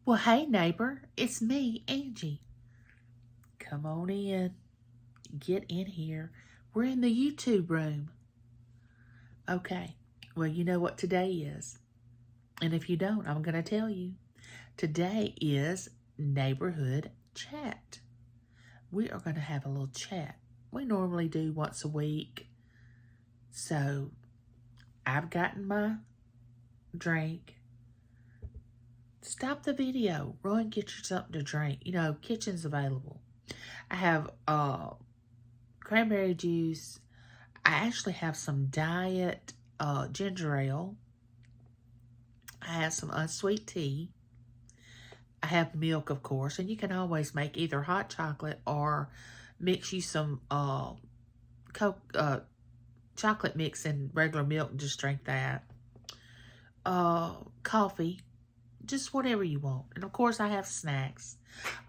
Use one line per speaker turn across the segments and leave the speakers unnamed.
Well, hey, neighbor, it's me, Angie. Come on in. Get in here. We're in the YouTube room. Okay, well, you know what today is. And if you don't, I'm going to tell you. Today is Neighborhood Chat. We are going to have a little chat. We normally do once a week. So, I've gotten my drink. Stop the video. Run, get you something to drink. You know, kitchen's available. I have cranberry juice. I actually have some diet ginger ale. I have some unsweet tea. I have milk, of course, and you can always make either hot chocolate or mix you some chocolate mix in regular milk and just drink that. Coffee, just whatever you want. And of course, I have snacks.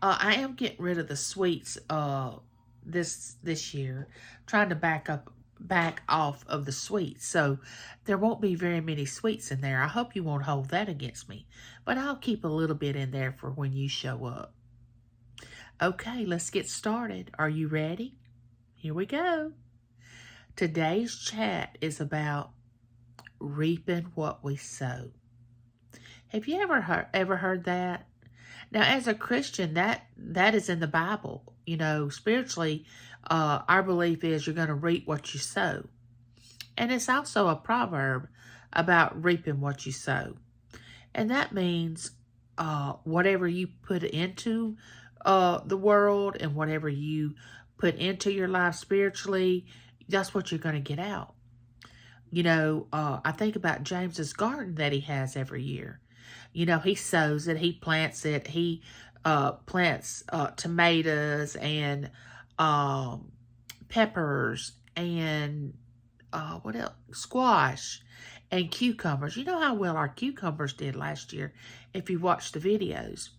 I am getting rid of the sweets this year, trying to back off of the sweets. So there won't be very many sweets in there. I hope you won't hold that against me. But I'll keep a little bit in there for when you show up. Okay, let's get started. Are you ready? Here we go. Today's chat is about reaping what we sow. Have you ever heard that? Now, as a Christian, that is in the Bible. You know, spiritually, our belief is you're going to reap what you sow. And it's also a proverb about reaping what you sow. And that means whatever you put into the world and whatever you put into your life spiritually, that's what you're going to get out. You know, I think about James's garden that he has every year. You know, he sows it, he plants it, he plants tomatoes and peppers and what else? Squash and cucumbers. You know how well our cucumbers did last year if you watched the videos.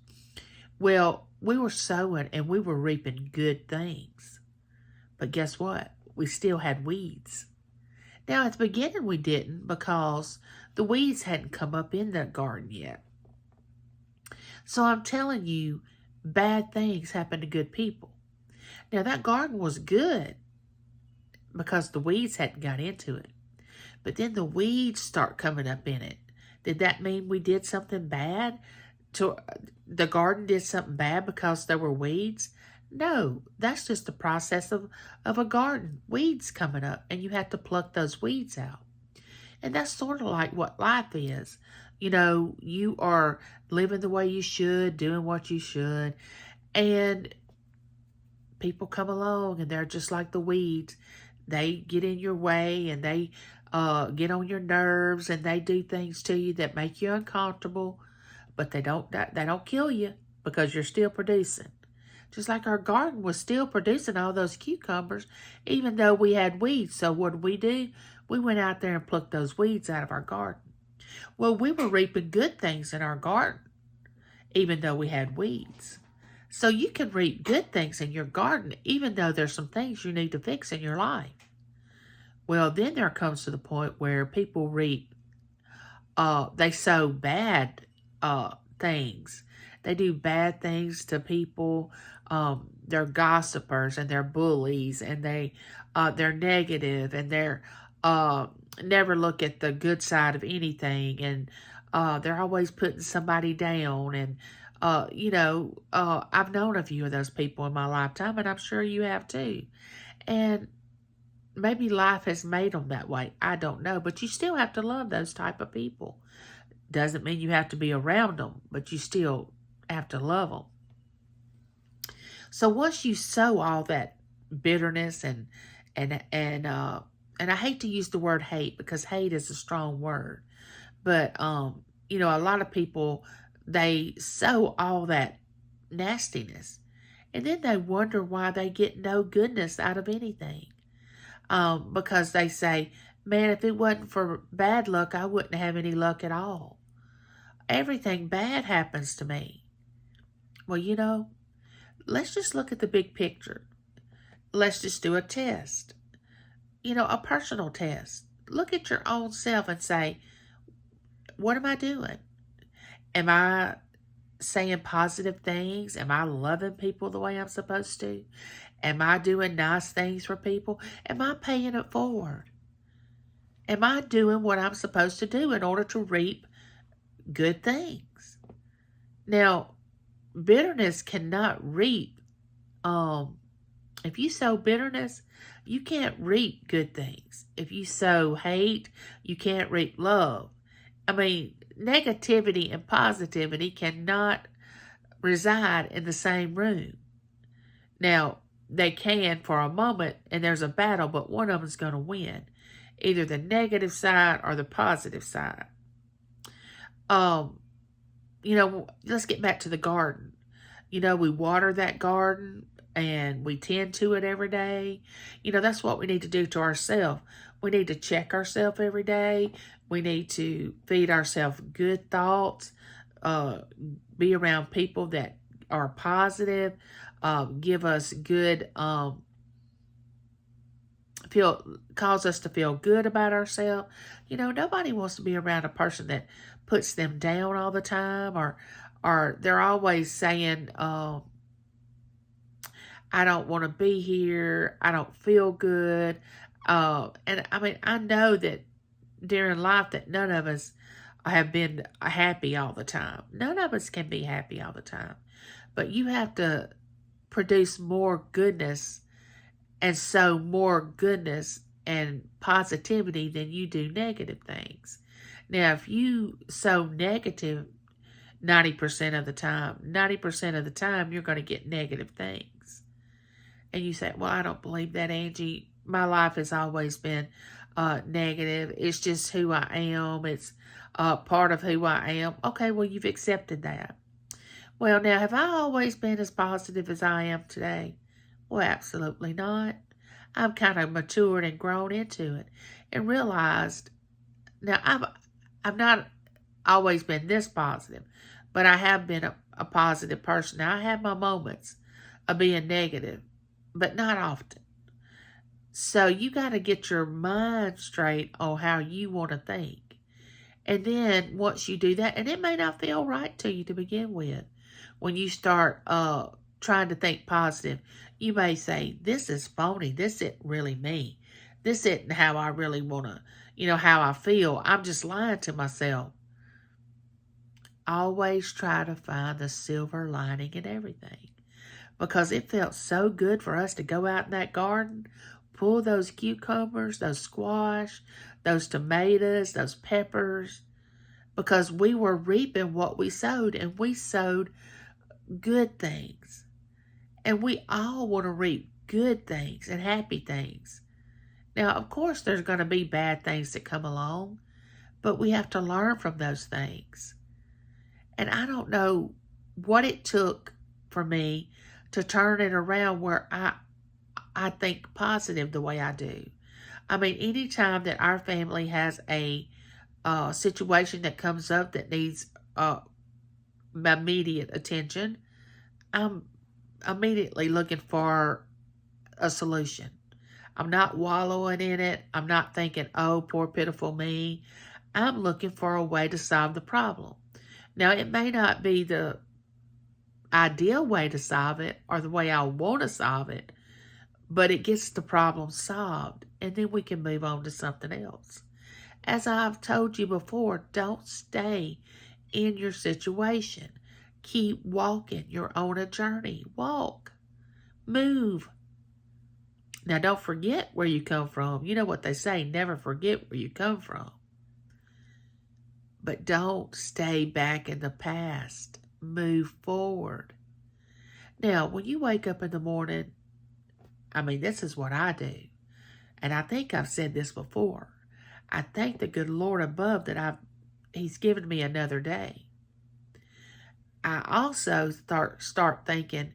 Well, we were sowing and we were reaping good things. But guess what? We still had weeds. Now, at the beginning, we didn't because the weeds hadn't come up in the garden yet. So I'm telling you, bad things happen to good people. Now, that garden was good because the weeds hadn't got into it. But then the weeds start coming up in it. Did that mean we did something bad? The garden did something bad because there were weeds? No, that's just the process of a garden. Weeds coming up, and you have to pluck those weeds out. And that's sort of like what life is. You know, you are living the way you should, doing what you should, and people come along and they're just like the weeds. They get in your way and they get on your nerves and they do things to you that make you uncomfortable, but they don't kill you because you're still producing. Just like our garden was still producing all those cucumbers, even though we had weeds. So what did? We went out there and plucked those weeds out of our garden. Well, we were reaping good things in our garden, even though we had weeds. So you can reap good things in your garden, even though there's some things you need to fix in your life. Well, then there comes to the point where people reap, they sow bad things. They do bad things to people. They're gossipers and they're bullies and they're negative and they're never look at the good side of anything, and they're always putting somebody down. And I've known a few of those people in my lifetime, and I'm sure you have too. And maybe life has made them that way. I don't know, but you still have to love those type of people. Doesn't mean you have to be around them, but you still have to love them. So once you sow all that bitterness and I hate to use the word hate because hate is a strong word, but a lot of people, they sow all that nastiness, and then they wonder why they get no goodness out of anything. Because they say, man, if it wasn't for bad luck, I wouldn't have any luck at all. Everything bad happens to me. Well, let's just look at the big picture. Let's just do a test. A personal test. Look at your own self and say, what am I doing? Am I saying positive things? Am I loving people the way I'm supposed to? Am I doing nice things for people? Am I paying it forward? Am I doing what I'm supposed to do in order to reap good things? Now, bitterness cannot reap. If you sow bitterness, you can't reap good things. If you sow hate, you can't reap love. I mean, negativity and positivity cannot reside in the same room. Now, they can for a moment, and there's a battle, but one of them's going to win, either the negative side or the positive side. Let's get back to the garden. We water that garden and we tend to it every day. That's what we need to do to ourselves. We need to check ourselves every day. We need to feed ourselves good thoughts, be around people that are positive, give us good, cause us to feel good about ourselves. Nobody wants to be around a person that puts them down all the time, or they're always saying, I don't want to be here. I don't feel good. And I mean, I know that during life that none of us have been happy all the time. None of us can be happy all the time. But you have to produce more goodness and sow more goodness and positivity than you do negative things. Now, if you sow negative 90% of the time, 90% of the time, you're going to get negative things. And you say, well, I don't believe that, Angie. My life has always been negative. It's just who I am. It's part of who I am. Okay, well, you've accepted that. Well, now, have I always been as positive as I am today? Well, absolutely not. I've kind of matured and grown into it and realized, now I've not always been this positive, but I have been a positive person. Now, I have my moments of being negative, but not often. So you got to get your mind straight on how you want to think. And then once you do that, and it may not feel right to you to begin with, when you start trying to think positive, you may say, this is phony. This isn't really me. This isn't how I really want to, how I feel. I'm just lying to myself. Always try to find the silver lining in everything. Because it felt so good for us to go out in that garden, pull those cucumbers, those squash, those tomatoes, those peppers, because we were reaping what we sowed, and we sowed good things. And we all want to reap good things and happy things. Now, of course, there's going to be bad things that come along, but we have to learn from those things. And I don't know what it took for me to turn it around where I think positive the way I do. I mean, anytime that our family has a situation that comes up that needs immediate attention, I'm immediately looking for a solution. I'm not wallowing in it. I'm not thinking, oh, poor pitiful me. I'm looking for a way to solve the problem. Now, it may not be the ideal way to solve it or the way I want to solve it, but it gets the problem solved, and then we can move on to something else. As I've told you before, don't stay in your situation. Keep walking. You're on a journey. Walk. Move. Now, don't forget where you come from. You know what they say, never forget where you come from. But don't stay back in the past. Move forward. Now, when you wake up in the morning, I mean, this is what I do. And I think I've said this before. I thank the good Lord above that He's given me another day. I also start thinking,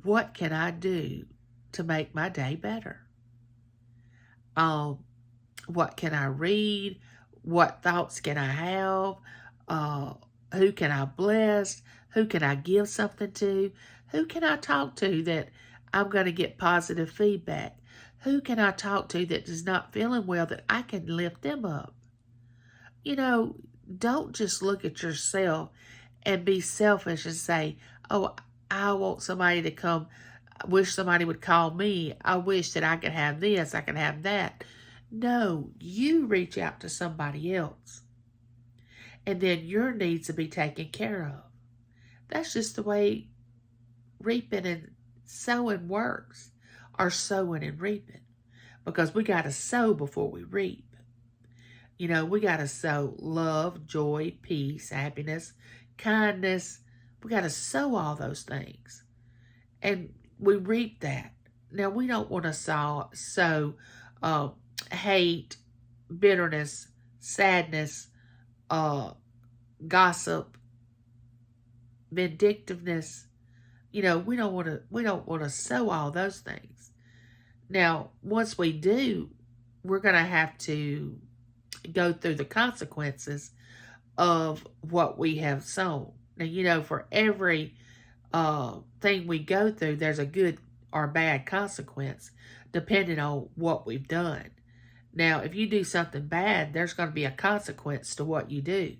what can I do to make my day better? What can I read? What thoughts can I have? Who can I bless? Who can I give something to? Who can I talk to that I'm going to get positive feedback? Who can I talk to that is not feeling well that I can lift them up? Don't just look at yourself and be selfish and say, oh, I want somebody to come. I wish somebody would call me. I wish that I could have this, I could have that. No, you reach out to somebody else. And then your needs to be taken care of. That's just the way reaping and sowing works. Or sowing and reaping. Because we got to sow before we reap. You know, we got to sow love, joy, peace, happiness, kindness. We got to sow all those things. And we reap that. Now, we don't want to sow hate, bitterness, sadness, gossip, vindictiveness. You know, we don't want to sow all those things. Now, once we do, we're going to have to go through the consequences of what we have sown. Now, you know, for every thing we go through, there's a good or bad consequence depending on what we've done. Now, if you do something bad, there's going to be a consequence to what you do.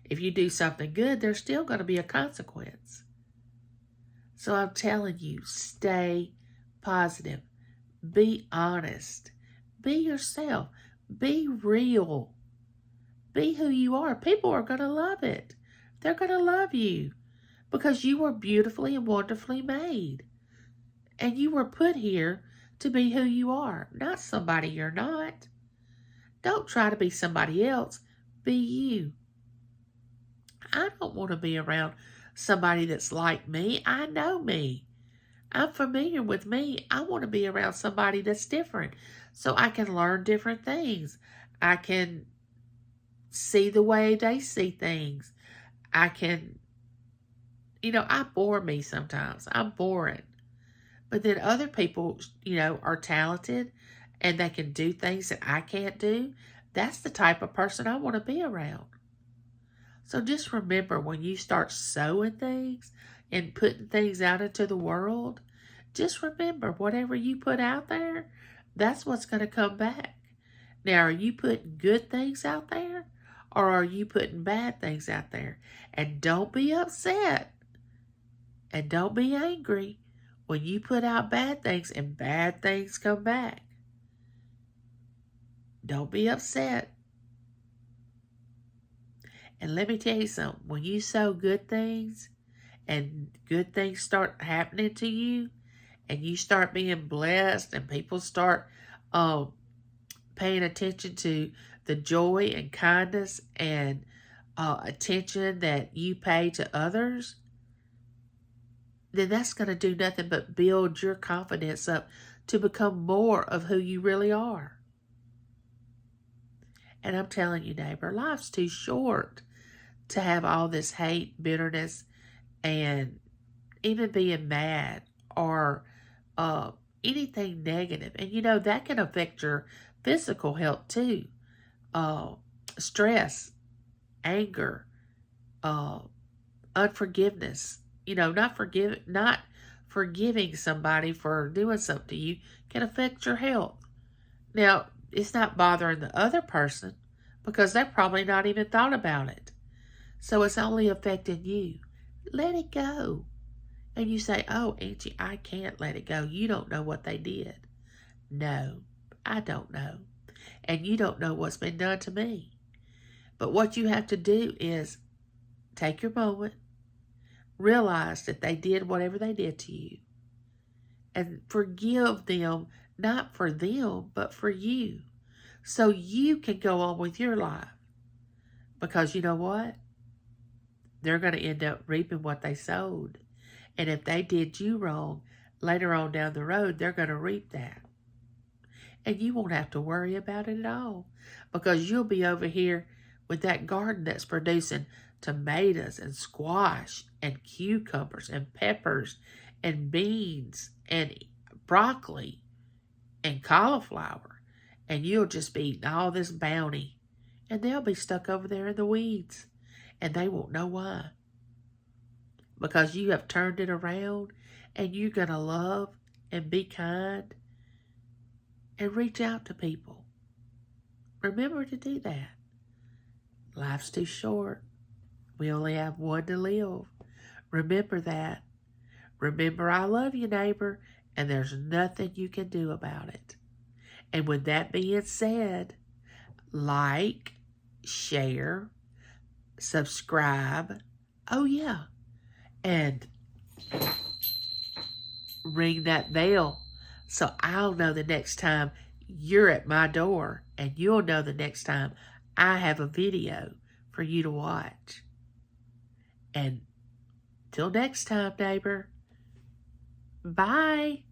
If you do something good, there's still going to be a consequence. So I'm telling you, stay positive. Be honest. Be yourself. Be real. Be who you are. People are going to love it. They're going to love you because you were beautifully and wonderfully made. And you were put here to be who you are, not somebody you're not. Don't try to be somebody else. Be you. I don't want to be around somebody that's like me. I know me. I'm familiar with me. I want to be around somebody that's different so I can learn different things. I can see the way they see things. I can, you know, I bore me sometimes. I'm boring. But then other people, you know, are talented and they can do things that I can't do. That's the type of person I want to be around. So just remember, when you start sowing things and putting things out into the world, just remember, whatever you put out there, that's what's going to come back. Now, are you putting good things out there, or are you putting bad things out there? And don't be upset and don't be angry when you put out bad things and bad things come back. Don't be upset. And let me tell you something. When you sow good things and good things start happening to you and you start being blessed and people start paying attention to the joy and kindness and attention that you pay to others, then that's going to do nothing but build your confidence up to become more of who you really are. And I'm telling you, neighbor, life's too short to have all this hate, bitterness, and even being mad or anything negative. And you know, that can affect your physical health too. Stress, anger, unforgiveness. You know, not forgiving somebody for doing something to you can affect your health. Now, it's not bothering the other person because they're probably not even thought about it. So it's only affecting you. Let it go. And you say, oh, Angie, I can't let it go. You don't know what they did. No, I don't know. And you don't know what's been done to me. But what you have to do is take your moment, realize that they did whatever they did to you, and forgive them, not for them, but for you. So you can go on with your life. Because you know what? They're going to end up reaping what they sowed. And if they did you wrong, later on down the road, they're going to reap that. And you won't have to worry about it at all. Because you'll be over here with that garden that's producing tomatoes and squash and cucumbers and peppers and beans and broccoli and cauliflower. And you'll just be eating all this bounty. And they'll be stuck over there in the weeds. And they won't know why. Because you have turned it around and you're going to love and be kind and reach out to people. Remember to do that. Life's too short. We only have one to live. Remember that. Remember, I love you, neighbor, and there's nothing you can do about it. And with that being said, like, share, subscribe. Oh, yeah. And ring that bell so I'll know the next time you're at my door, and you'll know the next time I have a video for you to watch. And till next time, neighbor, bye.